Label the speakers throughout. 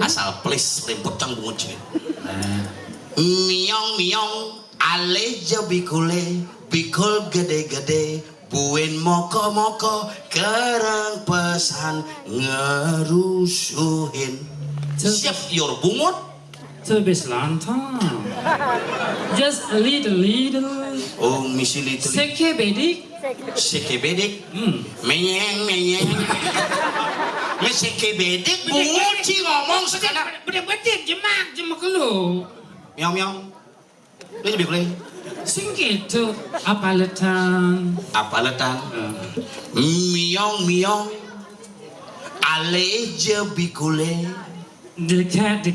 Speaker 1: asal please rempot cang bungut cing. Miong miong aleja bikule bikul gede-gede buin moko-moko kerang pesan ngerusuhin. Siap your bungut?
Speaker 2: Terbes lantang. Just a little.
Speaker 1: Oh misi little.
Speaker 2: Seke bedik.
Speaker 1: Seke bedek. Menyeng. Seke bedek bungut sih ngomong sekarang.
Speaker 2: Bedek jemak lu.
Speaker 1: Miong. Lu lebih boleh.
Speaker 2: Sing gitu. Apaletan.
Speaker 1: Miong. Aleja bikule.
Speaker 2: The cat,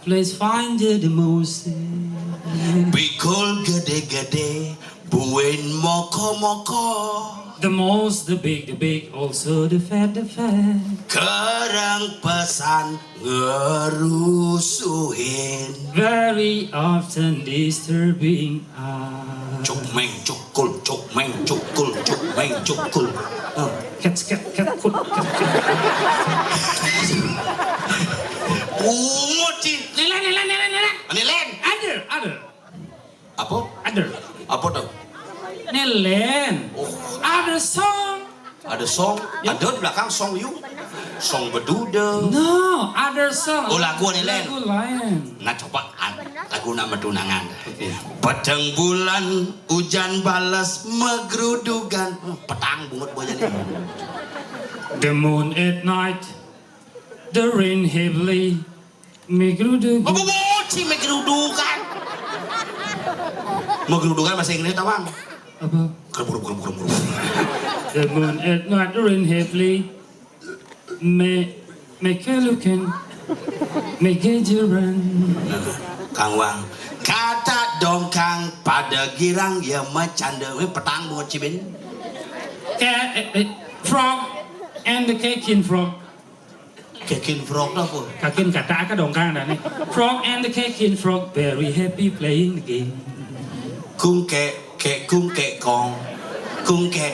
Speaker 2: please find the mouse.
Speaker 1: Bikul gede-gede, buin moko-moko.
Speaker 2: The mouse, the big, also the fat.
Speaker 1: Kerang pesan ngerusuhin.
Speaker 2: Very often disturbing us.
Speaker 1: Cuk meng cukul.
Speaker 2: Cat, kut.
Speaker 1: Bungut sih.
Speaker 2: Nela.
Speaker 1: Ini len.
Speaker 2: Other.
Speaker 1: Apa tuh?
Speaker 2: Nelen.
Speaker 1: Oh,
Speaker 2: Other song.
Speaker 1: ada song. Ada di belakang song you. Song beduda.
Speaker 2: No, other song.
Speaker 1: Oh, lagu ini, Len.
Speaker 2: Lagu lain.
Speaker 1: Nah coba lagu nama tunangan. Petang bulan hujan balas megrudugan. Petang bungut boyan ini.
Speaker 2: The moon at night, the rain heavily. Megrudugan.
Speaker 1: Oh, sih megrudugan. Megrudugan bahasa Inggris tawang.
Speaker 2: Apa?
Speaker 1: Kerburu.
Speaker 2: The moon at night, the rain heavily. Mekelukan. Megejeran.
Speaker 1: Kang Wang. Kata dongkang pada girang ya macanda. Petang bungut cibin.
Speaker 2: Frog and the caking frog.
Speaker 1: Kekin frog dah pun.
Speaker 2: Kakin kata ka dongkang dah ni. Frog and the caking frog very happy playing the game.
Speaker 1: Cung kẹ kong. Cung kẹ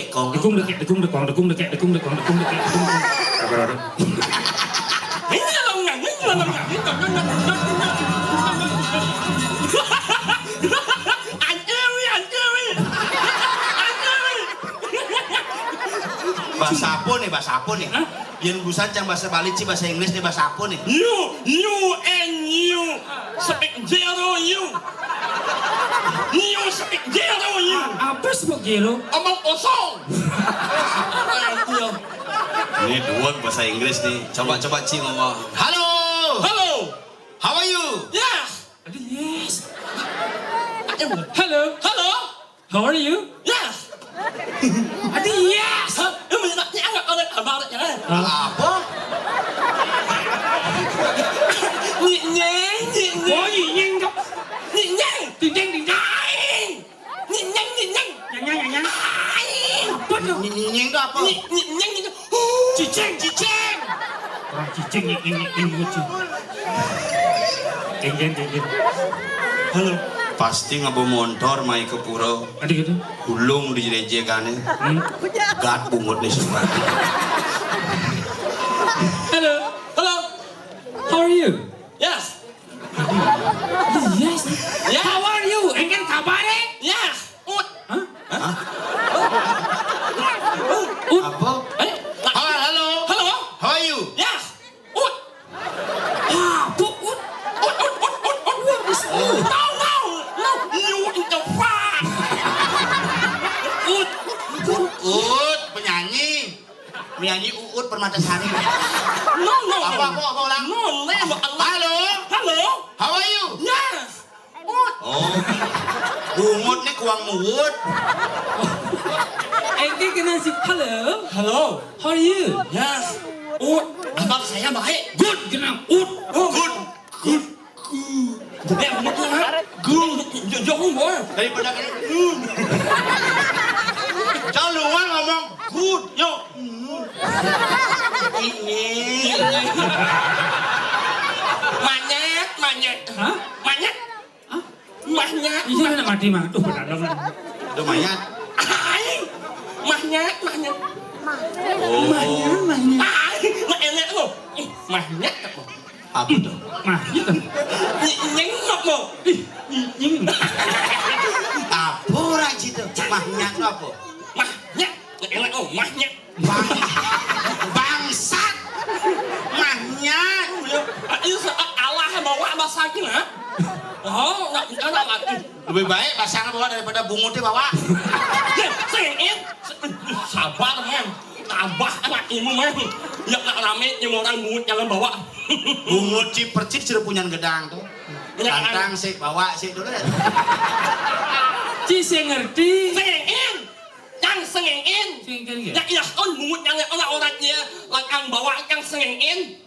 Speaker 1: kong.
Speaker 2: Dekung dekek.
Speaker 1: Bahasa apa nih? Yang busan yang bahasa Bali sih bahasa Inggris nih bahasa apa nih?
Speaker 3: You speak zero you. You speak zero you.
Speaker 2: Apa sebab gelo?
Speaker 3: Omong kosong.
Speaker 1: Ini dua bahasa Inggris nih. Coba Ci ngomong. Halo. How are you?
Speaker 3: Yes.
Speaker 2: Yes. Hello. How are you?
Speaker 3: Yes.
Speaker 2: Yes.
Speaker 1: Apa?
Speaker 2: Có gì nhanh không? Tiếng Nhanh. Apa tu?
Speaker 1: Nyinying itu apa?
Speaker 2: Ciceng. Orang ciceng yang lucu. Ceng.
Speaker 1: Halo. Pasti ngabawa motor mai ke pura.
Speaker 2: Ada gitu?
Speaker 1: Hulung di gereja kan. Gat bungut nih semua.
Speaker 2: Hello. How are you?
Speaker 3: Yes.
Speaker 2: Yes. How are you? Engkan kabar eh?
Speaker 3: Yes.
Speaker 1: Apa? Halo. How are you?
Speaker 3: Yes. No. You in the front.
Speaker 1: Uut, penyanyi Uut Permatasari.
Speaker 3: No.
Speaker 1: Apa ulang?
Speaker 3: No, name Allah.
Speaker 1: Halo. How are you?
Speaker 3: Yes.
Speaker 1: Oh. Bungut nih kuang muut.
Speaker 2: Engkan kena si hello. How are you?
Speaker 3: Yes. Abang saya baik.
Speaker 2: Good. Kena ut.
Speaker 1: Good.
Speaker 3: Jauh boy.
Speaker 1: Daripada kena Caluan ngomong good. Yo. Ini.
Speaker 3: Manyet.
Speaker 2: Hah?
Speaker 3: Manyet.
Speaker 2: Iya nak mati mah. Tuh benar.
Speaker 1: Itu mayat.
Speaker 3: Manyet.
Speaker 1: Oh.
Speaker 2: Mana?
Speaker 3: Enak lo. mahnya
Speaker 1: Apa tuh?
Speaker 2: Mah, gitu.
Speaker 3: nyeng apa
Speaker 2: Ih, nying.
Speaker 1: Apa orang situ? Mahnya itu apa?
Speaker 3: mahnya enak oh mahnya
Speaker 1: Bang, bangsat. Mahnya.
Speaker 3: itu Allah bawa bahasa kita oh nggak lagi
Speaker 1: Lebih baik pasangan bawa daripada bungutnya bawa.
Speaker 3: sengit sabar men tabah anak ibu men ya nak rame yang orang bungut jangan bawa
Speaker 1: Bungut percik sudah punya gedang tuh. Tantang sih bawa sih dulu ya.
Speaker 2: Ci saya ngerti.
Speaker 3: sengit yang sengit
Speaker 2: Sengkan ya?
Speaker 3: ya iya on bungut yang orang-orangnya yang bawa yang sengit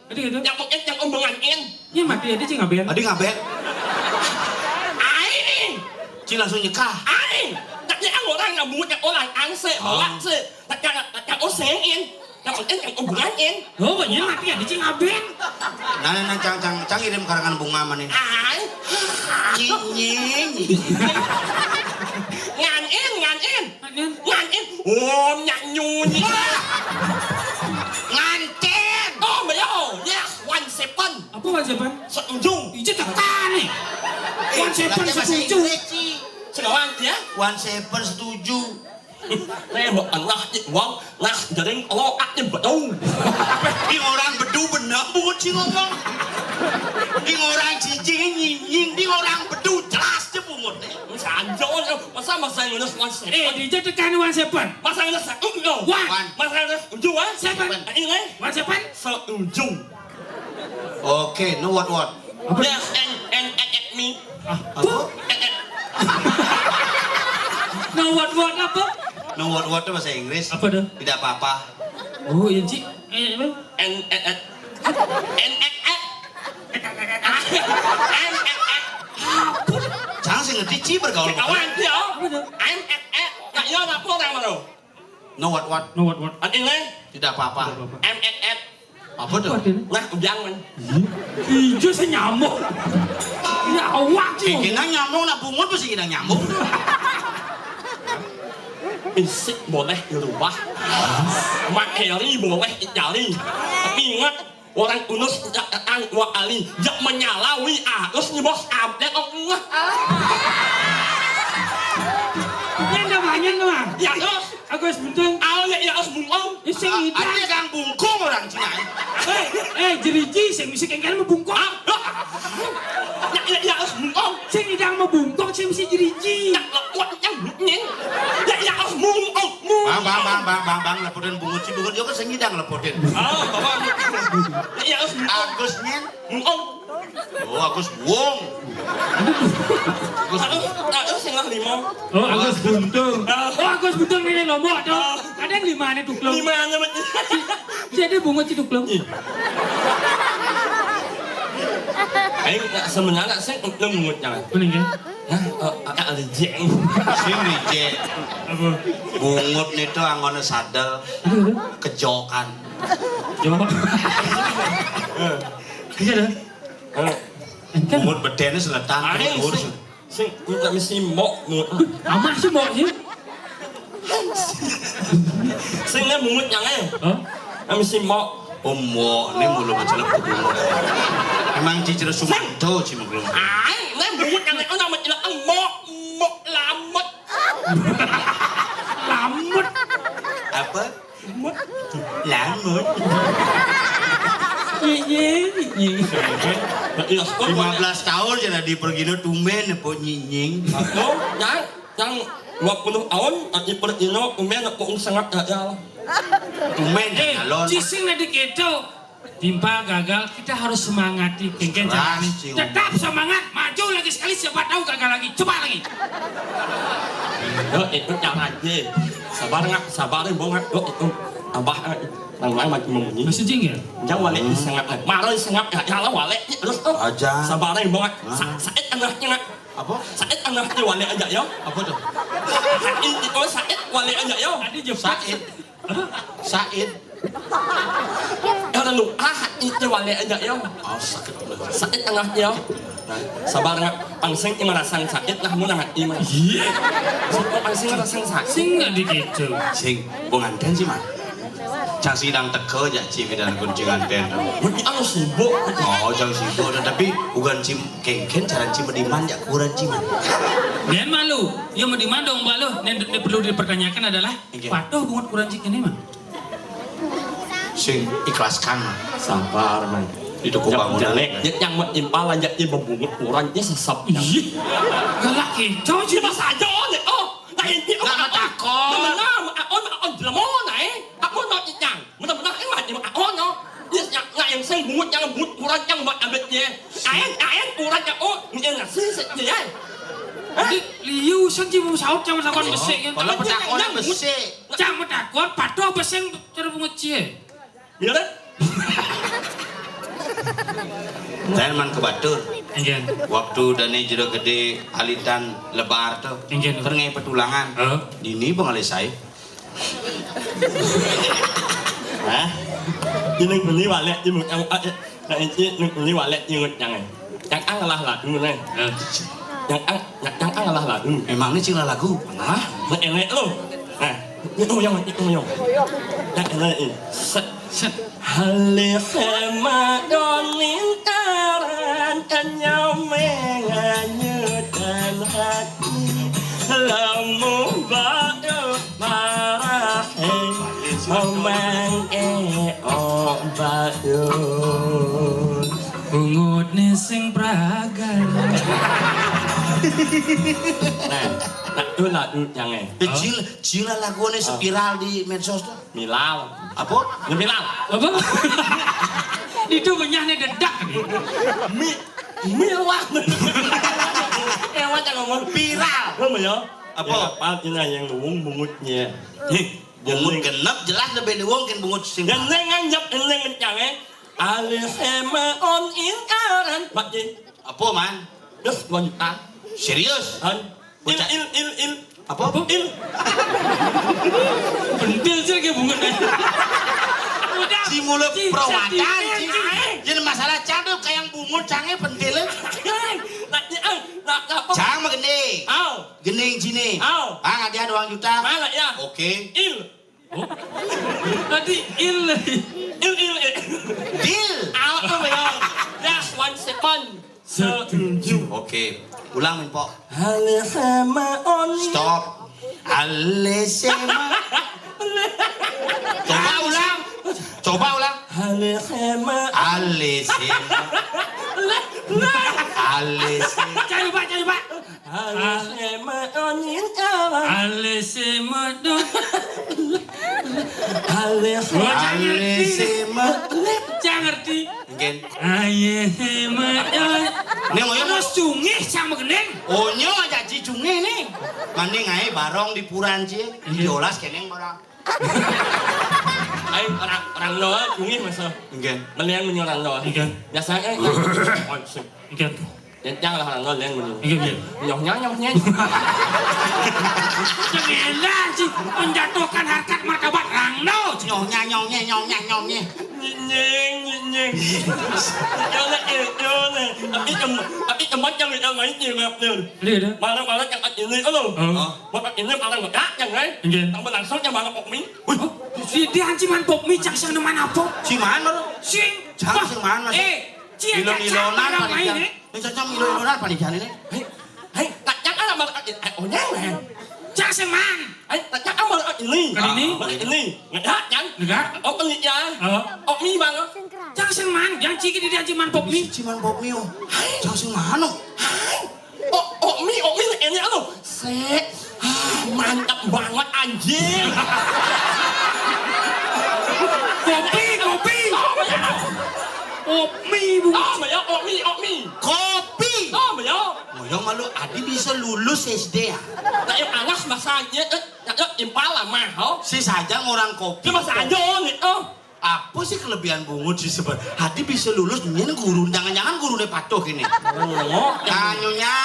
Speaker 2: Ada gitu.
Speaker 3: yang mungkin yang ombenganin
Speaker 2: Ini mati ada Ci ngaben.
Speaker 1: Tadi ngabek.
Speaker 3: aing
Speaker 1: Ci langsung nyekah.
Speaker 3: aing tapi yang orang yang bungut yang orang angse bawa se yang osengin yang mungkin yang ombenganin
Speaker 2: Oh, banyak mati ada Ci ngaben.
Speaker 1: Nah, cang ngirim karangan bunga mana nih?
Speaker 3: aing
Speaker 1: Nying.
Speaker 3: nganin
Speaker 2: Nganin.
Speaker 3: nganin nyanyunyi
Speaker 1: Nganten.
Speaker 3: oh beliau ya one seven
Speaker 2: Apa kan siapa?
Speaker 3: seujung
Speaker 2: Ijo tekan nih. One seven setuju.
Speaker 3: sekarang dia
Speaker 1: One Seven setuju.
Speaker 3: saya mau anak uang nah jadi kalau aknya betul
Speaker 1: Di orang bedu bener bungut sih ngomong. Di orang cincin nying, di orang bedu jelas aja bungut.
Speaker 3: sanjol masa ngurus one seven
Speaker 2: Ijo tekan one seven.
Speaker 3: masa ngurus seujung
Speaker 2: One.
Speaker 3: masa ngurus ujung ah
Speaker 2: Seven.
Speaker 3: ini
Speaker 2: One seven.
Speaker 3: seujung
Speaker 1: Oke, no what?
Speaker 3: yes and me
Speaker 1: Apa?
Speaker 2: No what apa?
Speaker 1: No what itu bahasa Inggris.
Speaker 2: Apa dah?
Speaker 1: Tidak apa-apa.
Speaker 2: Oh, iya Ci. Apa?
Speaker 3: and
Speaker 1: Jangan sih ngerti Ci bergaul.
Speaker 3: kawan dia
Speaker 2: Apa dah?
Speaker 3: nggak iya apa orang baru
Speaker 1: No what?
Speaker 2: No what.
Speaker 3: ini
Speaker 1: Tidak apa-apa. Apa tuh?
Speaker 2: Apa ini?
Speaker 3: nah ujang man
Speaker 2: Ijo saya nyamuk. Ya awak Ci.
Speaker 1: Kita nyambung lah bungut pasti kita nyambung.
Speaker 3: Isik boleh dirubah, materi boleh dicari. Tapi ingat orang unus datang dua kali, jak menyalawi arus nih bos update oh enggak.
Speaker 2: Yang namanya doang.
Speaker 3: Ya terus,
Speaker 2: Aku harus buntung.
Speaker 3: awalnya ya harus bungong.
Speaker 2: Ya saya
Speaker 1: Ada
Speaker 2: ngidang.
Speaker 1: kang bungkung orang Cina.
Speaker 2: Jeriji saya mesti kengkang mau bungkong.
Speaker 3: Ya harus bungong.
Speaker 2: Saya ngidang mau bungkong saya mesti jeriji.
Speaker 3: Ya lekuat yang bunyin. Ya harus bungong.
Speaker 1: Bang, lepotin bungut Ci bungut juga sengidang lepotin.
Speaker 3: Ah, bapak. Ya harus bungong.
Speaker 1: Agusnya,
Speaker 3: Bungong.
Speaker 1: oh Agus buong.
Speaker 3: Terus yang lima.
Speaker 2: Oh, Agus buntung. Oh, Agus buntung ini lombok tuh. Ada yang lima nih tuklung.
Speaker 3: Lima aja betul.
Speaker 2: Jadi bunga ci tuklung.
Speaker 3: Sebenarnya saya nggak mungut jangan.
Speaker 2: Kuning ya?
Speaker 3: Nah, ada jeng.
Speaker 1: Sini Je,
Speaker 2: Apa?
Speaker 1: bungut nih tuh anggone sadel kejokan.
Speaker 2: Jawab. Iya dah. Kan
Speaker 1: Bungut bedene seletan
Speaker 3: Aing
Speaker 1: urus.
Speaker 3: sing nggak mesti mau
Speaker 2: aman sih mau sih.
Speaker 3: sing nggak mungut jangan.
Speaker 2: Oh,
Speaker 3: Nggak mesti mau.
Speaker 1: Omo, ini mulu masalah bungut. Emang cicir sumanto Ci belum.
Speaker 3: Aing nggak mungut jangan. Oh nama jelas mau lamut.
Speaker 2: lamut.
Speaker 1: Apa? Lamut.
Speaker 2: Iya.
Speaker 3: Iya,
Speaker 1: 15 tahun jadi di pergino tumen po nyinying.
Speaker 3: Aku yang 20 tahun di pergino kemudian aku sangat gagal.
Speaker 1: Tumen calon.
Speaker 2: Cising nanti gitu. Timpa gagal, kita harus semangati kengken
Speaker 1: Keras,
Speaker 2: jalan.
Speaker 1: Ci.
Speaker 2: Tetap semangat, maju lagi sekali siapa tahu gagal lagi. Coba lagi.
Speaker 3: Yo itu jangan aja. Sabar banget. Yo itu abah nang macam membunyi.
Speaker 2: Masih jing ya?
Speaker 3: Jangan wale sangat marah sangat gagal wale terus
Speaker 1: Aja.
Speaker 3: sabar banget. Saat anaknya
Speaker 1: Apa?
Speaker 3: Saat anaknya wale aja ya.
Speaker 1: Apa tuh?
Speaker 3: Saat wale aja ya.
Speaker 2: Tadi jepit.
Speaker 1: Said.
Speaker 3: Orang lu itu wale aja ya.
Speaker 1: Oh sakit.
Speaker 3: Saat anaknya ya. Sabar nggak pangsing yang ngerasang sakit lah mau nangat iman.
Speaker 2: Iya.
Speaker 3: Pangsing ngerasang sakit.
Speaker 2: Sing nggak di gitu.
Speaker 1: Sing bunganten sih mah. Cang sidang teko aja cik dan kuncingan ten.
Speaker 3: Mesti anu sibuk.
Speaker 1: Oh, cang sibuk tapi bukan cim kengken cara cim diman ya kurang cim.
Speaker 2: Dan malu, yang mau dimandong malu, yang perlu dipertanyakan adalah, patuh bungut kurang cik ini mah.
Speaker 1: Sing ikhlaskan mah.
Speaker 3: Sabar man.
Speaker 1: Itu ku bangunan
Speaker 3: yang menyimpalan jadi berbungut kurangnya sesap.
Speaker 2: Ih, galak kicau sih.
Speaker 3: Cuma saja nih. Oh, nah ini
Speaker 1: nggak matakon.
Speaker 3: on lemon nih. Aku mau cicang. Benar-benar ini mah no. Nggak yang saya bungut yang bungut kurang yang buat abetnya. Ayen kurang yang ini nggak sih ya.
Speaker 2: Liu sang cim saut cang takon besek.
Speaker 1: Kalau petakonnya besek.
Speaker 2: Cang takon patuh besek cara bungut cie.
Speaker 3: Iya deh.
Speaker 1: Dan man kebatur.
Speaker 2: Enggak.
Speaker 1: Waktu dani jero gede alitan lebar tuh.
Speaker 2: Enggak.
Speaker 1: Terngai petulangan. Dini pengalih saya.
Speaker 3: Hah? Ini beli wallet di muka nah ini beli wallet di muka yang ang lah dulu nih. Yang ang lah dulu.
Speaker 1: Emang ini cila lagu.
Speaker 3: Hah? Enak lo. Nah, itu yang. Yang enak ini. Halih madonin karan kanyau menganyutkan hati lamu bado marahe omang bado
Speaker 2: Bungut nising pragan.
Speaker 3: Nah, itu lagu yang
Speaker 1: Cila lagu ini spiral di medsos tuh.
Speaker 3: Milal.
Speaker 1: Apa?
Speaker 3: Milal.
Speaker 2: Apa? Itu benyahnya dedak.
Speaker 3: Milah. Ewan jangan ngomong
Speaker 1: Viral.
Speaker 3: Apa ya?
Speaker 1: Apa?
Speaker 3: Apa yang luwung bungutnya.
Speaker 1: Bungut genep jelas lebih luwung kan bungut sing.
Speaker 3: Dan nganjap kencangnya. Alihema on in aran. Bakji.
Speaker 1: Apa man?
Speaker 3: Terus 2 juta.
Speaker 1: Serius?
Speaker 3: Il.
Speaker 1: Apa?
Speaker 3: Il.
Speaker 2: Pentil sih kayak bungut. Udah.
Speaker 1: Si mulut perawatan sih. Jadi masalah cang tuh kayak bungut cangnya pentilnya. Cang mah gede. Gening sini. Ah dia 2 juta.
Speaker 3: Mana ya?
Speaker 1: Oke.
Speaker 3: Il.
Speaker 2: Tadi il.
Speaker 1: Deal.
Speaker 3: Apa ya? Just 1 second. Setuju.
Speaker 1: Oke. Ulang min po.
Speaker 3: Alihema on.
Speaker 1: Stop. Alesema. Coba ulang.
Speaker 3: Alihema.
Speaker 1: Alesema. Alesema.
Speaker 2: Cari pak.
Speaker 3: Alihema on in aran.
Speaker 2: Alesema dong.
Speaker 1: Alesema.
Speaker 2: Jangan ngerti.
Speaker 1: Mungkin.
Speaker 2: Alesema dong.
Speaker 1: Ini ngoyo
Speaker 2: Terus cungih sama geneng.
Speaker 1: onyo aja cicunge nih. Mending ae barong di puran cie. Diolas keneng barang.
Speaker 3: Ay, orang Loa, cungih masa.
Speaker 1: Mungkin.
Speaker 3: Melihat menyerang Loa.
Speaker 2: Iya.
Speaker 3: Biasanya,
Speaker 2: Ikan.
Speaker 3: janganlah orang Loa yang menyerang.
Speaker 2: Iya.
Speaker 3: Nyong-nyong.
Speaker 2: Jangan sih menjatuhkan harkat martabat Rangno.
Speaker 1: Nyongnya.
Speaker 3: Nyeng. Tapi cuma yang kita main di map nih.
Speaker 2: Lihat.
Speaker 3: Malah yang ini lo. Malah ini malah nggak yang lain. Tambah langsung yang malah pokmi.
Speaker 2: Dia hanciman pop mi cak sang mana pop.
Speaker 1: Si mana lo?
Speaker 2: Sing.
Speaker 1: Cang sing mana? Ilo-ilonan panitia. Ini cocok ilo-ilonan panitia ini.
Speaker 3: Hei, tak jangan malah nyeng.
Speaker 2: Cak sang man.
Speaker 3: Tak jangan malah ini. Ini. Nggak kan?
Speaker 2: Enggak.
Speaker 3: Oh penelitian. Oh mi bang.
Speaker 2: Cak sang man. Yang ciki di hanciman pop mi.
Speaker 1: Ciman pop mio. Cang sing mana?
Speaker 3: Oh mi ini lo. Mantap banget anjing.
Speaker 2: Kopi. Kopi bu.
Speaker 3: Oh mi.
Speaker 1: Kopi.
Speaker 3: Yang
Speaker 1: malu Adi bisa lulus SD ya?
Speaker 3: Nah yang anak masanya impala mah.
Speaker 1: Si saja orang kopi.
Speaker 3: Cuma saja nih.
Speaker 1: Apa sih kelebihan bungut sih sebenarnya? Hadi bisa lulus, ini guru, jangan-jangan gurunya patuh ini. Kanyonya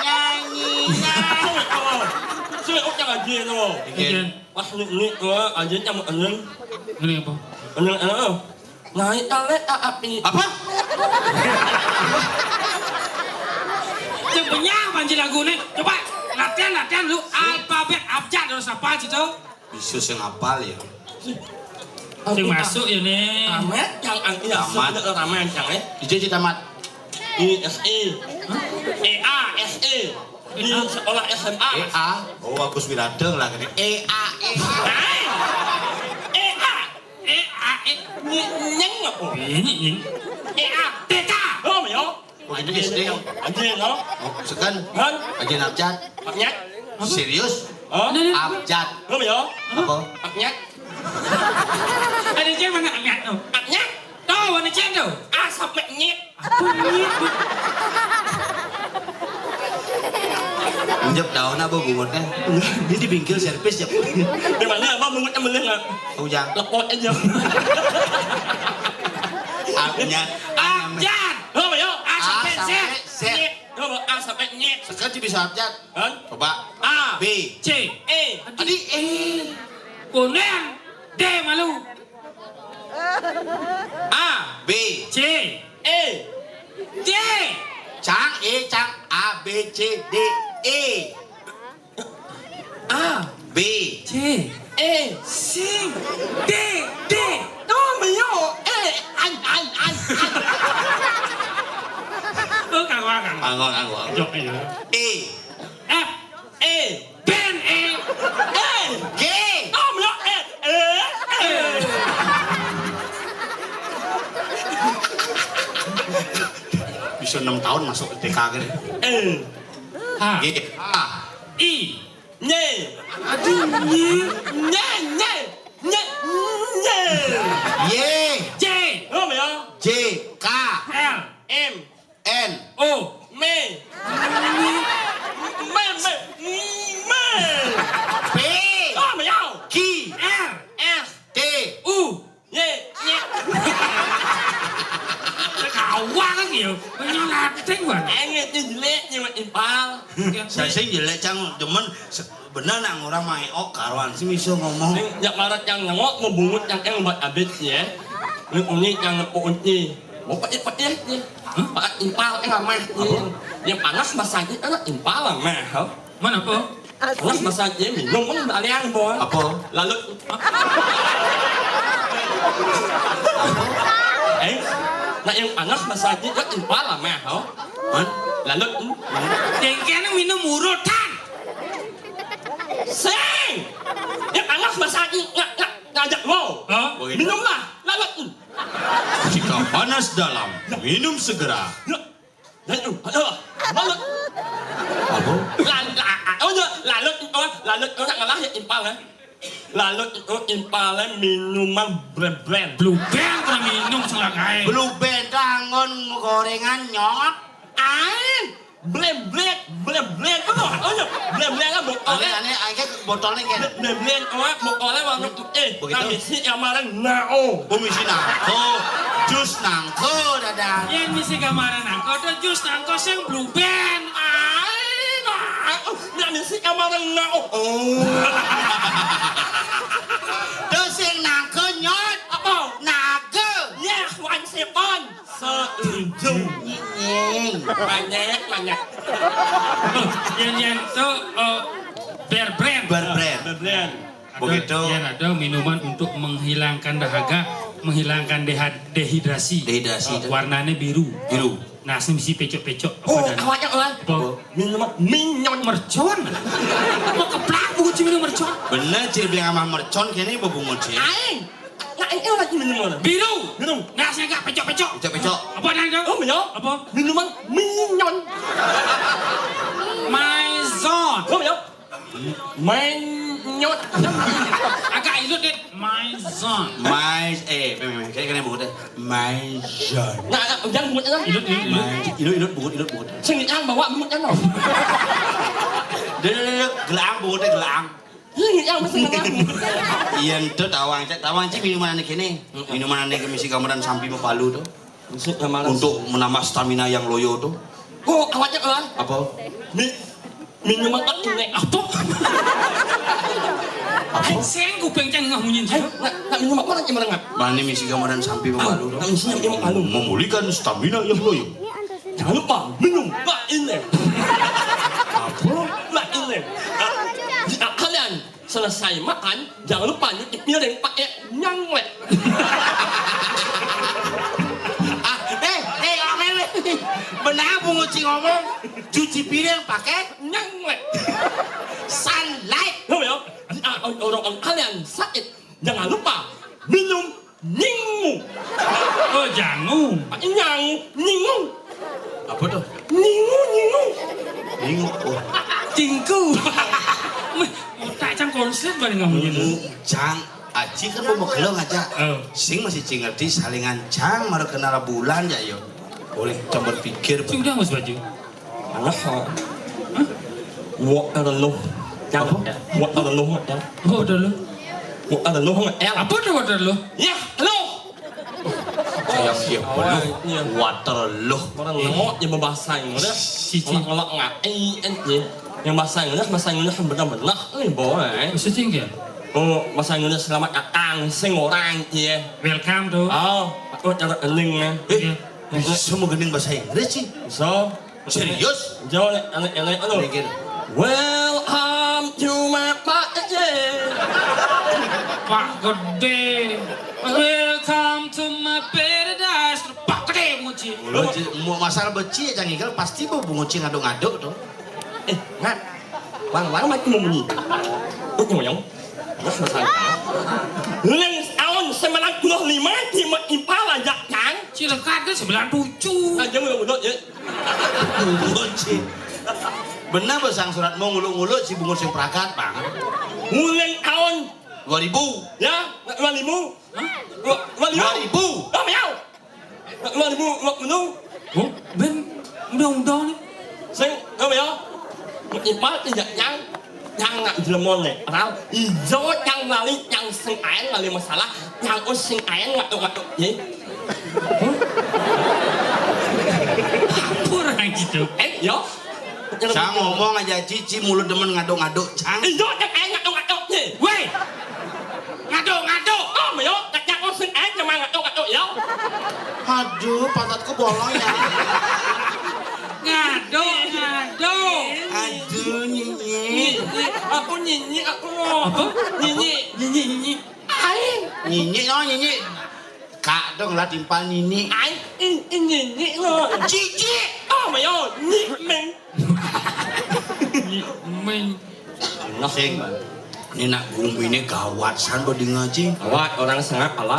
Speaker 1: nyanyi.
Speaker 3: Sudah jangan gitu. Pas ini aja kamu eneng.
Speaker 2: Ini apa?
Speaker 3: Eneng. Naik alet api.
Speaker 1: Apa?
Speaker 2: Sebenarnya banjir lagu nih. Coba latihan lu alfabet abjad harus apa sih tuh?
Speaker 1: Bisa sing apal ya.
Speaker 2: Sing masuk ya nih.
Speaker 3: Tamat yang angin
Speaker 1: Tamat.
Speaker 3: tamat yang
Speaker 1: Jadi tamat.
Speaker 3: ISE, EA, SE di sekolah SMA.
Speaker 1: EA. Oh, Agus Wiradeng lah kan. EA.
Speaker 3: Nhánh ngọc
Speaker 2: Ini.
Speaker 3: EA, TK. Oh mày không?
Speaker 1: Oh, itu SD.
Speaker 3: Anjing no.
Speaker 1: Oh, sekan.
Speaker 3: Kan?
Speaker 1: Ajen abjad.
Speaker 3: Bạc nhát.
Speaker 1: Serius? Abjad.
Speaker 3: Oh mày không?
Speaker 1: Apa?
Speaker 3: Bạc nhát.
Speaker 2: Ada cewek mana angkat tuh?
Speaker 3: Bạc nhát.
Speaker 2: Tahu mana cewek tuh?
Speaker 3: Asap mẹ nhét.
Speaker 1: Injek daun apa bungutnya? Ini di bingkil servis ya.
Speaker 3: Di mana abang mungut em lên à?
Speaker 1: Ujang.
Speaker 3: Lepot aja.
Speaker 1: Abnya.
Speaker 2: Abjad.
Speaker 3: Oh mày không?
Speaker 1: A
Speaker 3: Asap mẹ
Speaker 1: sampai
Speaker 3: nhét.
Speaker 1: Z.
Speaker 3: Nhét. Oh asap mẹ nhét.
Speaker 1: Sekarang bisa abjad.
Speaker 3: Kan?
Speaker 1: Coba.
Speaker 3: A,
Speaker 1: B.
Speaker 2: C.
Speaker 3: E,
Speaker 1: Tadi E.
Speaker 2: Kuning. D malu.
Speaker 3: A,
Speaker 1: B.
Speaker 2: C.
Speaker 3: E,
Speaker 2: D.
Speaker 1: Cang E cang A B C D E.
Speaker 3: A,
Speaker 1: B.
Speaker 2: C.
Speaker 3: E.
Speaker 2: C. D. D.
Speaker 3: Oh mày không? E, anh.
Speaker 2: Càng qua càng.
Speaker 1: Anggon.
Speaker 2: Jok aja.
Speaker 1: E.
Speaker 2: F.
Speaker 3: E,
Speaker 2: Ben E.
Speaker 3: E.
Speaker 1: G.
Speaker 3: Oh mày không? E.
Speaker 1: Bisa 6 tahun masuk TK kan?
Speaker 3: E,
Speaker 2: H.
Speaker 1: G. A.
Speaker 2: I.
Speaker 3: nhê.
Speaker 2: Aduh, nye.
Speaker 3: Nhê.
Speaker 1: Y.
Speaker 2: J.
Speaker 3: Oh mày không?
Speaker 1: J. K.
Speaker 2: L.
Speaker 3: Em,
Speaker 1: N.
Speaker 2: O.
Speaker 3: mê. Mê.
Speaker 1: P.
Speaker 3: Oh mày không?
Speaker 1: Q.
Speaker 2: R.
Speaker 3: S,
Speaker 1: T.
Speaker 2: U.
Speaker 3: nhê, nhê.
Speaker 2: Khảo quá các kiểu. Bao nhiêu là thích quá.
Speaker 3: Anh nghe tin lẽ nhưng mà impal.
Speaker 1: Saya sih jelek cang, cuman bener nang orang main karuan sih bisa ngomong.
Speaker 3: Yang marat yang ngomong membungut yang buat abis ya. Ini unik yang unti. Mau pakai ni. Pak impal ramai ni. Yang panas masaknya kan impal ramai.
Speaker 2: Mana po?
Speaker 3: Panas masaknya minum kan balian boy.
Speaker 1: Apa?
Speaker 3: Lalu nah yang panas masaknya kan impal ramai.
Speaker 1: Man?
Speaker 3: Lalu
Speaker 2: Dengkene minum urutan.
Speaker 3: sing. Yang panas masaknya ngajak lo. Minumlah. Lalu
Speaker 1: Jika panas dalam, minum segera.
Speaker 3: lalu
Speaker 1: Apa?
Speaker 3: lalu orang ngalah ya impal ya. Lalu impal minuman brand.
Speaker 2: Blue Band kena minum selangkai.
Speaker 1: Blue Band kangon gorengan nyok.
Speaker 3: Ain brand. Kan botolnya.
Speaker 1: Aneh angke botolnya kan.
Speaker 3: Brand botolnya warna putih.
Speaker 1: Begitu?
Speaker 3: Kami sih yang marah nao.
Speaker 1: Komisi nangko, jus nangko dadah.
Speaker 2: Yang misi kamaran angko ada jus angko sing Blue Band.
Speaker 3: Ain kami sih yang marah nao.
Speaker 1: Oh. Dosing nangko nyot.
Speaker 3: Apa?
Speaker 1: Naga.
Speaker 3: Ya, wan sepon. Seujung.
Speaker 1: Nyeng.
Speaker 3: Banyak.
Speaker 2: Yang tuh Bear Brand.
Speaker 1: Berbrand.
Speaker 3: Brand.
Speaker 1: Begitu.
Speaker 2: Yang ada minuman untuk menghilangkan dahaga, menghilangkan dehidrasi.
Speaker 1: Dehidrasi.
Speaker 2: Warnanya biru.
Speaker 1: Biru.
Speaker 2: Nah, misi pecok-pecok.
Speaker 3: Oh,
Speaker 2: dan-
Speaker 3: awaknya orang.
Speaker 2: Apa?
Speaker 3: Minuman minyon.
Speaker 2: Mercon. Mau keplak buku cimi mercon.
Speaker 1: Bener cil bilang sama mercon kayaknya bebungut cil.
Speaker 3: Aing. Nah, ini lagi minuman.
Speaker 2: Biru.
Speaker 3: Minum.
Speaker 2: Nah, saya enggak pecok-pecok.
Speaker 1: Pecok.
Speaker 2: Apa nang?
Speaker 3: Oh, minyon.
Speaker 2: Apa?
Speaker 3: Minuman minyon.
Speaker 2: Maison.
Speaker 3: Oh, minyon. Minyon.
Speaker 2: Agak ilut deh. Maison.
Speaker 1: Kayak kena bungut deh. Maison.
Speaker 3: Nah, jangan buat aja.
Speaker 2: Ilut.
Speaker 1: Ilut bungut.
Speaker 3: Sing ang bawa buat aja.
Speaker 1: Deh, gelang bungut deh gelang.
Speaker 3: Sing ang mesti nang.
Speaker 1: Iya itu tawang cik minuman aneh kene. Minuman aneh kemisi kameran sampai Palu tuh.
Speaker 3: Mesti amaran.
Speaker 1: Untuk menambah stamina yang loyo tuh.
Speaker 3: Oh, awaknya orang.
Speaker 1: Apa?
Speaker 3: Minuman tak ini.
Speaker 2: Apa? Saya kuping cang ngah munyin sih.
Speaker 3: Nak minuman apa lagi merengap?
Speaker 1: Mana misi kameran sampai Palu tuh.
Speaker 3: Nak mesti yang Palu.
Speaker 1: Memulihkan stamina yang loyo.
Speaker 3: Jangan lupa minum bak ini. Apa? Bak ini. Jika kalian selesai makan jangan lupa nyuci piring pakai nyanglet.
Speaker 1: Benar bungut cing ngomong cuci piring pakai
Speaker 3: Nyanglet.
Speaker 1: sunlight.
Speaker 3: Tahu ya? Orang kalian sakit jangan lupa minum ningu.
Speaker 2: Oh jangan.
Speaker 3: Ningu.
Speaker 1: Apa tuh?
Speaker 3: Ningu.
Speaker 1: Bingung. Oh,
Speaker 2: Cingku. Tak cang konslet balik kamu gitu.
Speaker 1: Cang, aji kan mau kelong aja. Sing masih cing ngerti salingan cang maru kenal bulan ya yo. Boleh coba pikir.
Speaker 2: Cing udah ngus baju.
Speaker 3: Alah. What are the low? What are the low?
Speaker 2: Oh udah lo.
Speaker 3: What are the low?
Speaker 2: Apa tuh water lo?
Speaker 3: Ya, lo.
Speaker 1: Sayang siap penuh. Water loh.
Speaker 3: Orang lemot yang berbahasa Inggris.
Speaker 2: Cici.
Speaker 3: Kalau nggak yang bahasa Inggris benar-benar boleh.
Speaker 2: Bisa cing ya?
Speaker 3: Oh, bahasa Inggris selamat datang, sing orang ya.
Speaker 2: Welcome tuh.
Speaker 3: Oh, aku cara eling ya.
Speaker 1: Semua gening bahasa Inggris sih.
Speaker 3: So,
Speaker 1: Serius?
Speaker 3: jauh eling anu.
Speaker 1: Mikir.
Speaker 3: Welcome to my party.
Speaker 2: Pak Gede. Welcome to my paradise. Pak Gede muci.
Speaker 1: Mau masalah beci ya jangan pasti bu bunguci ngaduk-ngaduk tuh.
Speaker 3: Nggak. Wang mati mau bunyi. Itu yang. Terus masalah. Leng tahun 95 di Impala Jakang.
Speaker 2: Cilekat kan 97.
Speaker 3: Aja mulut ya.
Speaker 1: Bunguci. Benar besang surat mau ngulu-ngulu si bungut sing prakat bang.
Speaker 3: Mulai tahun
Speaker 1: 2000.
Speaker 3: ya 2000. Hah?
Speaker 1: 2000.
Speaker 3: Oh, miau. 2020.
Speaker 2: Oh, ben undang-undang nih.
Speaker 3: Sing, oh miau. Impala tidak yang nggak jelemon nih. Padahal hijau yang lali yang sing air lali masalah, yang sing air nggak tuh ya.
Speaker 2: Kurang gitu.
Speaker 3: Yo.
Speaker 1: Cang ngomong aja cici mulut demen ngaduk-ngaduk cang.
Speaker 3: Hijau yang air nggak tuh ya.
Speaker 2: Weh, ngaduk-ngaduk.
Speaker 3: Oh miau, yang sing air cuma nggak tuh ya.
Speaker 1: Aduh, pantatku bolong ya.
Speaker 2: Ngaduk.
Speaker 1: Aduh, nyinyi.
Speaker 3: Aku nyanyi, aku mau.
Speaker 2: Apa?
Speaker 3: Nyanyi. Air.
Speaker 1: Nyinyi, oh nyinyi. Kak dong lah timpal nyinyi.
Speaker 3: Air, nyanyi lo.
Speaker 1: Cici.
Speaker 3: Oh miau, nyanyi.
Speaker 2: Men.
Speaker 1: Sing. Ini nak gumbu ini gawat san bodi ngaji.
Speaker 3: Awak orang sangat Allah.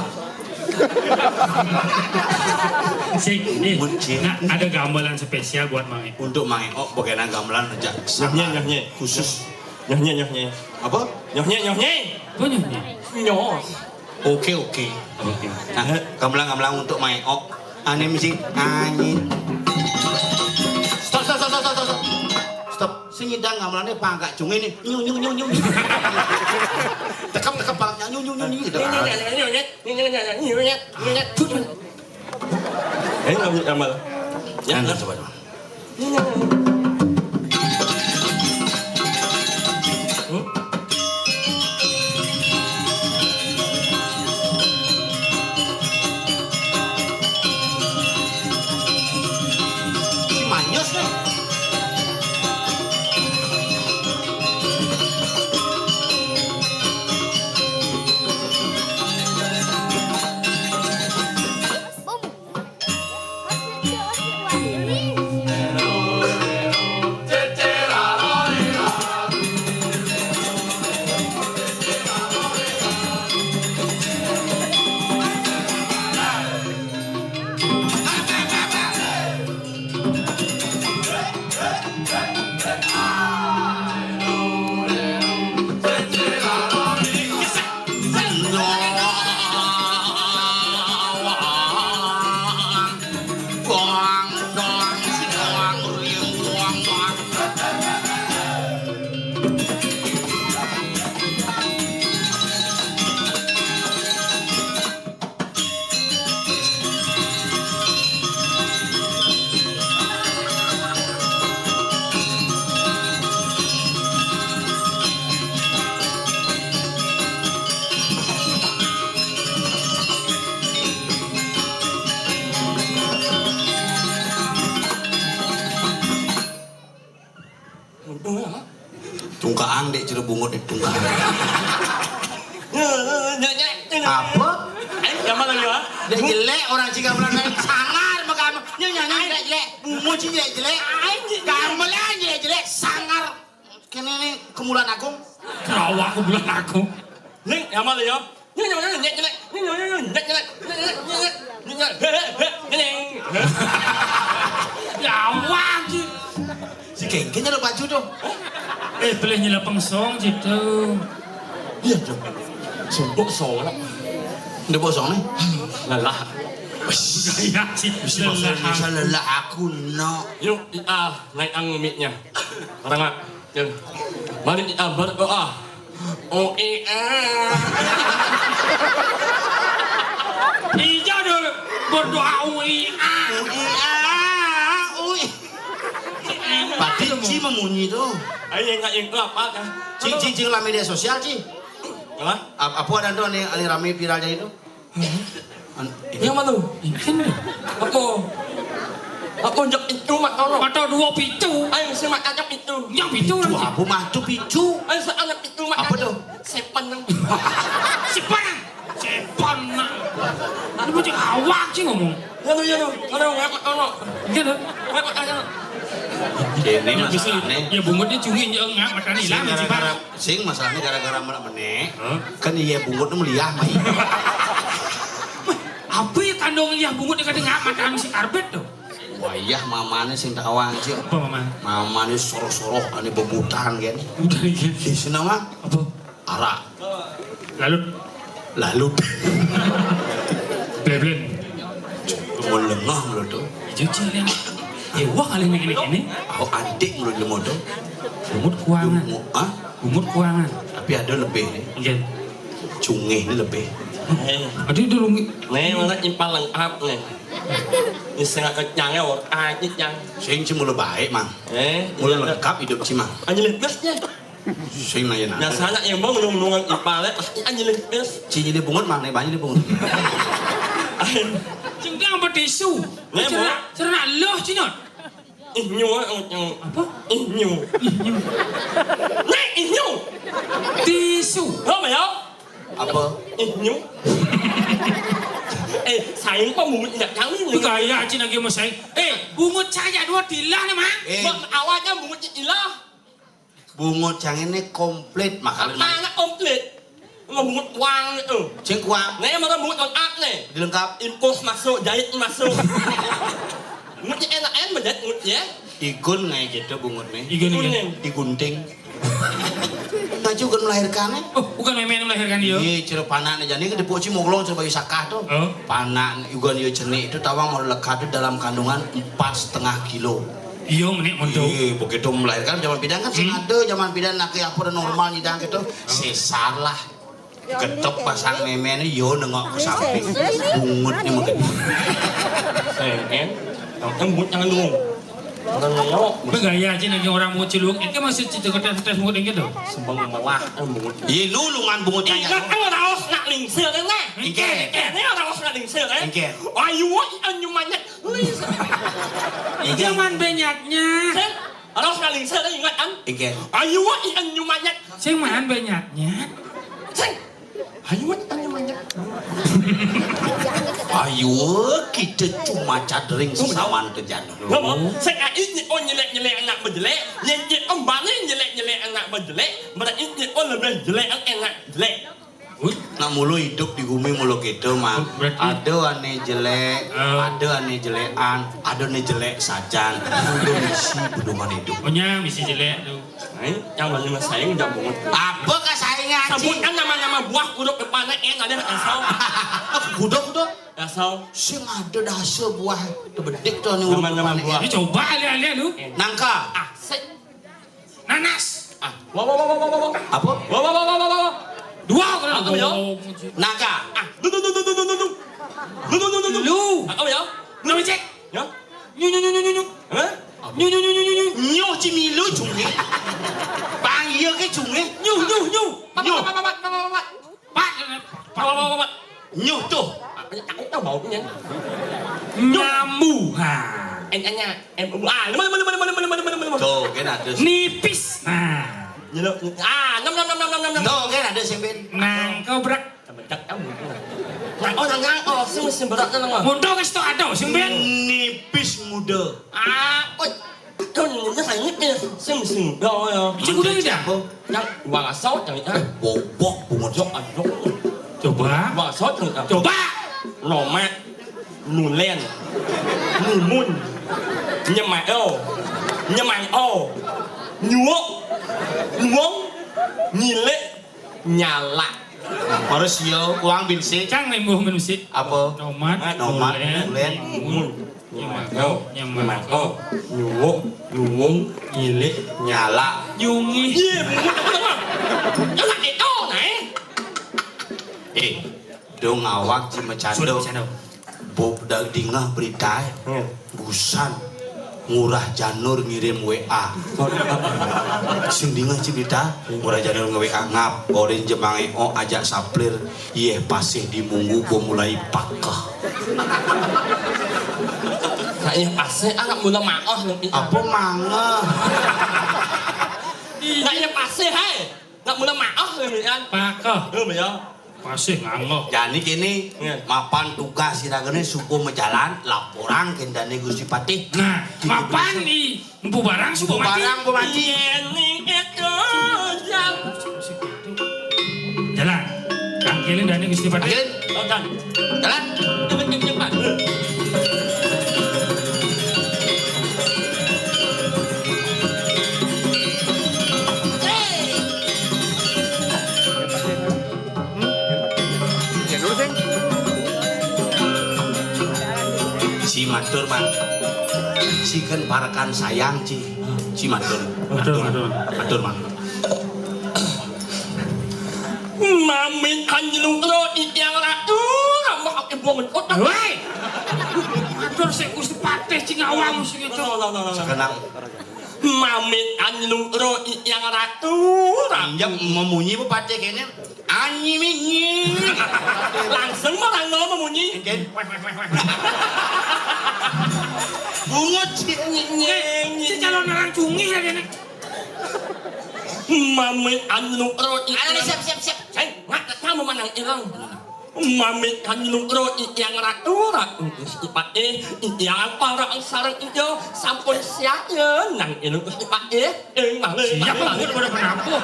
Speaker 2: Sik,
Speaker 1: Muncul.
Speaker 2: nah, ada gamelan spesial buat Mang E.
Speaker 1: Untuk main oh bagaimana gamelan aja
Speaker 3: Nyohnya.
Speaker 1: khusus.
Speaker 3: Nyohnya.
Speaker 1: Apa?
Speaker 3: Nyohnya.
Speaker 2: Apa nyanyi?
Speaker 3: Nyoh.
Speaker 1: Oke. Nah, gamelan untuk main oh. Ane mesti nyanyi. Stop. Stop. Sing nyidang gamelannya pangkat cung ini. Nyung. Tekap pangkatnya nyung gitu.
Speaker 3: Ngambil gambar.
Speaker 1: Ya, coba. Si Manyos nih. Tungkaang dek cero bungut dek tungkaang.
Speaker 3: Nyek.
Speaker 1: Apa?
Speaker 3: Zaman lagi ya.
Speaker 1: Dek jelek orang jika berani sangar maka nyanyi dek jelek. Bungut sih dek jelek. Gamelan dek jelek sangar. Kene nih kemulan agung.
Speaker 2: Kerawa aku bulan aku.
Speaker 3: Ning zaman lagi ya. Nyek.
Speaker 2: Ya wang sih.
Speaker 1: Si kengkenya ada baju tuh.
Speaker 2: Boleh nyela pengsong gitu.
Speaker 3: Iya dong. Sumpuk soalnya.
Speaker 1: Udah bosong nih.
Speaker 3: Lelah.
Speaker 2: Gaya sih.
Speaker 1: Bisa lelah aku no.
Speaker 3: Yuk, naik ang mic-nya. Orang yang mari kita berdoa. Oh
Speaker 2: Iya dong berdoa UIA.
Speaker 1: Pati Ci memunyi tuh.
Speaker 3: Ayo enggak yang apa kan?
Speaker 1: Ci lah media sosial Ci.
Speaker 3: Apa?
Speaker 1: Apa ada tuh nih rame viralnya itu?
Speaker 3: Yang mana tuh? Apa? Aku njak itu mak tolong.
Speaker 2: Atau 2 pitu.
Speaker 3: Ayo si mak ajak itu.
Speaker 2: Yang pitu
Speaker 1: Tuh
Speaker 2: lagi.
Speaker 1: apa mah tuh picu?
Speaker 3: Ayo si ajak itu mak.
Speaker 1: Apa tuh?
Speaker 3: Sepan dong.
Speaker 2: Sipan. Ini macam awak sih ngomong.
Speaker 3: Ya tuh. Ada mak tolong.
Speaker 2: Iya dong.
Speaker 3: Mak aja.
Speaker 1: Ini
Speaker 2: Ya bisa.
Speaker 1: masalahnya.
Speaker 2: Ya bungutnya cungin ya enggak makan
Speaker 1: Sing
Speaker 2: ilang sih
Speaker 1: gara-gara
Speaker 2: Pak.
Speaker 1: sing masalahnya gara-gara menek. Kan iya bungutnya meliah mah.
Speaker 2: Apa ya kandung ya bungut dekat dengan makan si karbet tuh.
Speaker 1: Wayah mamane sing tak awang Ci.
Speaker 2: Apa mama?
Speaker 1: Mamane soroh-soroh ane bebutan kan.
Speaker 2: Udah gitu.
Speaker 1: Di sana mah
Speaker 2: Apa?
Speaker 1: arak.
Speaker 2: Lalu Beblen.
Speaker 1: Kemon lengah menurut tuh.
Speaker 2: Cuci lihat. Ya wah kali ini.
Speaker 1: Aku adik menurut lemah tuh.
Speaker 2: Bungut kuangan. Bungut kuangan.
Speaker 1: Tapi ada lebih nih.
Speaker 2: Iya.
Speaker 1: Cungeh ini lebih.
Speaker 2: Aduh dulu.
Speaker 3: Nih mana impal lengkap nih. Ini setengah kenyangnya orang aja yang.
Speaker 1: Sing ci mulai baik mang. Mulai lengkap hidup ci mang.
Speaker 3: Anjir pesnya.
Speaker 1: Sing nanya nanya.
Speaker 3: Biasanya yang mau nunggu impalnya pasti anjir pes.
Speaker 1: Ci jadi bungut mang nih banyak bungut.
Speaker 2: Cengkang apa tisu?
Speaker 3: Nih, Bu.
Speaker 2: Cerna loh cinot.
Speaker 3: Inyu
Speaker 2: Apa?
Speaker 3: Inyu. Nih inyu.
Speaker 2: Tisu.
Speaker 3: Apa ya?
Speaker 1: Apa?
Speaker 3: Inyu. Sayang kok bungut tidak tahu
Speaker 2: Itu
Speaker 3: ini.
Speaker 2: gaya cina lagi mas saya. Bungut saya 2 tilah nih mah.
Speaker 3: Awalnya bungut ilah.
Speaker 1: Bungut yang ini komplit makanya.
Speaker 3: Mana komplit? Nggak bungut kuang itu.
Speaker 1: Sing kuat
Speaker 3: Nih mana bungut lengkap nih.
Speaker 1: dilengkap.
Speaker 3: Infus masuk, jahit masuk. Bungutnya enak menjahit bungutnya.
Speaker 1: Igun kayak gitu bungut nih.
Speaker 2: Igun.
Speaker 1: Digunting. Nah juga melahirkannya.
Speaker 2: Oh, bukan main melahirkan dia.
Speaker 1: Iya, cero panak nih jadi ke depo ci moglong coba sakah tuh.
Speaker 2: Oh.
Speaker 1: Panak igun yo cenik itu tawang mau lekat itu dalam kandungan 4,5 kilo.
Speaker 2: Iya menik montok.
Speaker 1: Iya, begitu melahirkan zaman bidan kan sing ada zaman bidan nak apa normal nyidang gitu. Sesar lah. Ketok pasang meme ini yo nengok ke samping. Bungutnya mungkin.
Speaker 3: Embut jangan dulu. Orang nengok.
Speaker 2: Bergaya cina lagi orang mau ciluk. Ini masih cerita tes bungut yang gitu.
Speaker 3: Sembang melah embut.
Speaker 1: Iya nulungan bungutnya.
Speaker 3: Ingat kan orang harus nak lingsir kan lah. Ini orang harus nak lingsir kan. Ayu anyu manyak.
Speaker 2: Jangan banyaknya.
Speaker 3: Kan harus nak lingsir kan ingat kan. Ayu anyu manyak.
Speaker 2: Saya main banyaknya.
Speaker 3: Ayu anyu manyak.
Speaker 1: Ayo kita cuma cadering sesawan kejadian.
Speaker 3: Ngomong, saya ini nyelek anak berjelek, nyelek kembali nyelek anak berjelek, berarti ini lebih jelek anak jelek.
Speaker 1: Nak mulu hidup di bumi mulu gitu mah. Ada aneh jelek, ada aneh jelekan, ada aneh jelek sajan. Udah misi pedoman hidup.
Speaker 2: Punya misi jelek tuh.
Speaker 3: Yang banyak sayang udah banget.
Speaker 1: Apa saingan?
Speaker 3: Sebutkan nama-nama buah kuduk depannya ada asal.
Speaker 1: Kuduk.
Speaker 3: Asal.
Speaker 1: Sing ada dasar buah tebedik tuh nih
Speaker 3: Nama-nama buah.
Speaker 2: Ini coba lihat lu.
Speaker 1: Nangka.
Speaker 3: Asik.
Speaker 2: Nanas.
Speaker 3: Wah.
Speaker 1: Apa?
Speaker 3: Wah.
Speaker 2: 2 kalau
Speaker 3: Apa ya?
Speaker 1: Nangka.
Speaker 3: Lu. Apa ya?
Speaker 2: Lu cek.
Speaker 3: Ya.
Speaker 2: Nyu.
Speaker 3: Hah?
Speaker 1: Nyu cimilu cungi. Bang iya ke cungi.
Speaker 2: Nyu.
Speaker 3: Pak.
Speaker 1: Nyu tuh.
Speaker 3: Aku tahu baunya.
Speaker 2: Nyambu.
Speaker 3: Em mana.
Speaker 1: Tuh kena terus.
Speaker 2: Nipis. Nah.
Speaker 3: Nyeluk. Nom.
Speaker 1: Tuh kan ada sing ben.
Speaker 2: Nang kau berak.
Speaker 3: Cak kamu. Nang sing berat nang.
Speaker 2: Mundo kes tok ada sing ben.
Speaker 1: Nipis muda.
Speaker 3: Kau nyeluknya saya nipis. Sing ya.
Speaker 2: Cik udah tidak?
Speaker 3: Yang wang asal yang itu.
Speaker 1: Bobok bungut.
Speaker 3: Aduh.
Speaker 2: Coba.
Speaker 3: Wang asal yang itu.
Speaker 2: Coba.
Speaker 3: Nomat. Nulen. Numun. Nyemai nyuok nyuong nyile nyala
Speaker 1: Harus yo uang binsi.
Speaker 2: Cang lembuh musik.
Speaker 1: Apa?
Speaker 2: Nomad.
Speaker 1: Nomad, nulen.
Speaker 2: Nyemako.
Speaker 3: nyuok nyuong nyile
Speaker 1: Nyala.
Speaker 2: Yungi.
Speaker 3: Jangan itu
Speaker 1: Dong awak si
Speaker 2: Sudah
Speaker 1: macando.
Speaker 2: bercanda.
Speaker 1: Bob dak dingah berita. Busan. Murah Janur ngirim WA. Sing dingah ci berita. Murah Janur nge-WA ngap. Oren jemange ajak saplir. Yeh pasih di munggu gua mulai pakah.
Speaker 3: Saya pasti anak mula maaf
Speaker 1: Apa mangga?
Speaker 3: Saya pasti hai nak mula maaf kan
Speaker 2: Pakah.
Speaker 3: ya
Speaker 2: Pasih nganggo.
Speaker 1: Jadi kini mapan tugas siragane suku mejalan laporan kendane Gusti Patih.
Speaker 2: Nah, mapan nih? Empu barang subuh mati.
Speaker 1: Barang Bu mati.
Speaker 2: Jalan. Kangkelin dani Gusti Patih.
Speaker 1: Akhir jalan.
Speaker 3: cepat
Speaker 1: Si matur man. Si kan parakan sayang ci matur. Matur man.
Speaker 3: Mami anjlung ro yang ratu rambak ake bongen otak
Speaker 2: Woi. Matur sik Gusti Patih cing awam sing itu.
Speaker 1: Sekenang
Speaker 3: Mami anjlung ro yang ratu
Speaker 1: injak memunyi Bu Patih kene. Anyi minyi.
Speaker 3: langsung marang no memunyi
Speaker 1: Ken. Bungut ci.
Speaker 2: Si calon orang cungi ya kene.
Speaker 3: Mami anjlung ro
Speaker 1: Siap.
Speaker 3: Saya nggak kamu menang ilang. Mami kanjung ro yang ratu Pak yang para sarang itu sampun siapnya nang ini Pak
Speaker 2: Siap banget pada penampu.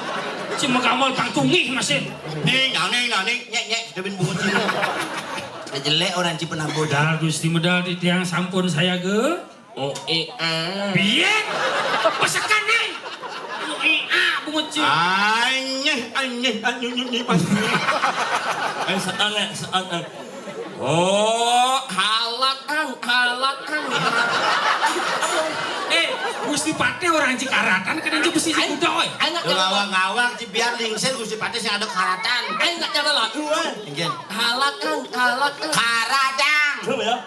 Speaker 2: Si mengawal pang cungi masih.
Speaker 1: Ning, nyek debin bungut ci. Jelek orang ci penampu.
Speaker 2: Medal Gusti medal di tiang sampun saya ge. Biar pesekan nih. Bungut ci.
Speaker 1: Anyeh pasti.
Speaker 3: Sean. Oh, halatan.
Speaker 2: Gusti Patih orang Cikaratan kan aja besi kuda oi.
Speaker 3: Anak
Speaker 1: Ngawang ci biar lingser Gusti Patih sing ada karatan.
Speaker 3: Anak cara lagu.
Speaker 1: Ngen.
Speaker 3: Halatan.
Speaker 1: Karadang.
Speaker 3: Coba ya.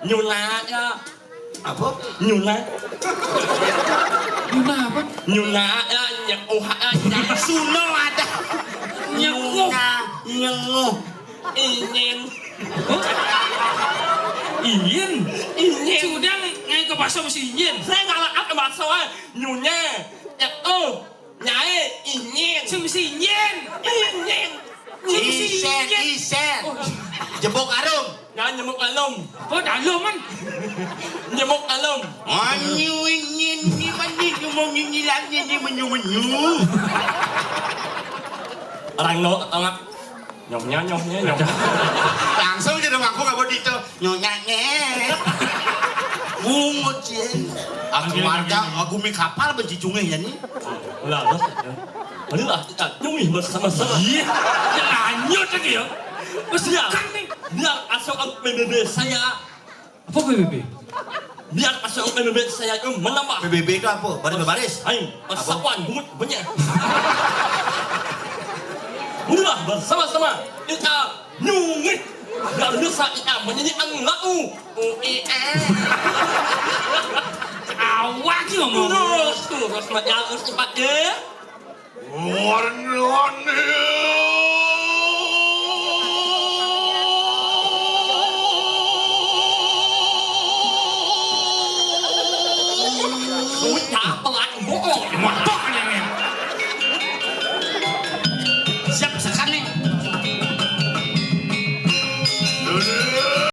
Speaker 3: Nyuna ya.
Speaker 1: Apa?
Speaker 3: Nyuna
Speaker 2: Apa?
Speaker 3: ya yang
Speaker 1: Suno ada. Nyenguh.
Speaker 3: Ingin
Speaker 2: Sudah ngai ke bahasa mesti ingin.
Speaker 3: saya nggak apa bahasa nyunya ya nyai ingin
Speaker 2: Mesti ingin.
Speaker 1: Isen. Jebok arum.
Speaker 3: nggak nyemuk alum
Speaker 2: Oh dalam man.
Speaker 3: nyemuk alum
Speaker 1: Anyu ingin ni mandi ngomong ini lagi ni menyu.
Speaker 3: orang no angat nyomnya
Speaker 1: Langsung jadi mangkuk apa itu nyonya bungut cien. Aku warga aku mi kapal benci cunge ya nih.
Speaker 3: lah ini lah kita nyumi bersama-sama
Speaker 2: Iya. Ya lanjut lagi ya. Mesti
Speaker 3: biar
Speaker 2: kan nih.
Speaker 3: biar asal PBB saya
Speaker 2: Apa PBB?
Speaker 3: biar asal PBB saya itu menambah
Speaker 1: PBB itu apa? Baris.
Speaker 3: ayo persatuan bungut banyak udah bersama-sama kita nyungit dan bisa kita menjadi lagu
Speaker 2: Awak sih ngomong.
Speaker 3: terus yang harus dipakai
Speaker 1: Warna